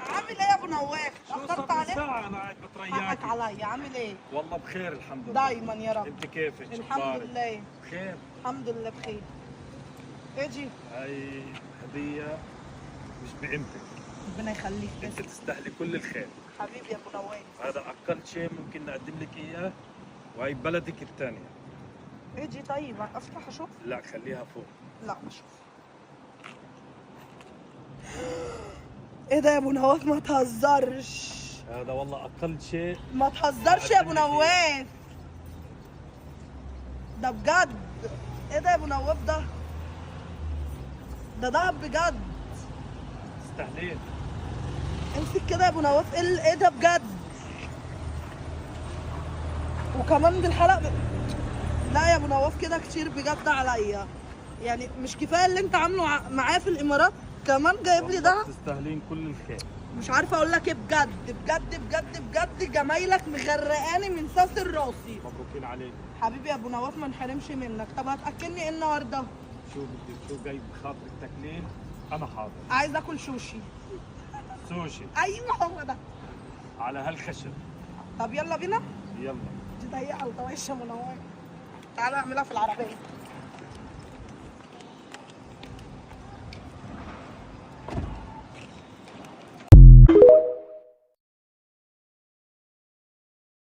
عامل ايه يا ابو نواف؟ اتأخرت عليك؟ ساعة أنا قاعد بترياك. حقك عليا، عامل ايه؟ والله بخير الحمد لله. دايما يا رب. أنت كيفك؟ الحمد شخبارك؟ لله. بخير. الحمد لله بخير. اجي. هاي هدية مش بقيمتك. ربنا يخليك. أنت تستاهلي كل الخير. حبيبي يا ابو نواف. هذا أقل شيء ممكن نقدم لك إياه، وهي بلدك الثانية. اجي طيب افتح اشوف؟ لا خليها فوق. لا اشوف. ايه ده يا ابو نواف؟ ما تهزرش. هذا والله أقل شيء. ما تهزرش يا ابو نواف. ده بجد. ايه ده يا ابو نواف؟ ده دهب بجد. تستاهلين. امسك كده يا ابو نواف. ايه ده بجد. وكمان بالحلقة لا يا ابو نواف كده كتير بجد عليا. يعني مش كفايه اللي انت عامله معايا في الامارات، كمان جايب لي ده. تستاهلين كل الخير. مش عارفه اقول لك ايه بجد بجد بجد بجد. جمايلك مغرقاني من ساسر راسي. مبروكين عليك. حبيبي يا ابو نواف ما نحرمش منك. طب هتاكلني ايه النهارده؟ شو بدك؟ شو جاي بخاطرك تاكلين؟ أنا حاضر. عايز اكل سوشي. سوشي ايوه هو ده. على هالخشب. طب يلا بينا. يلا. دي ضيقه وطوايش يا ابو نواف. تعالى اعملها في العربيه.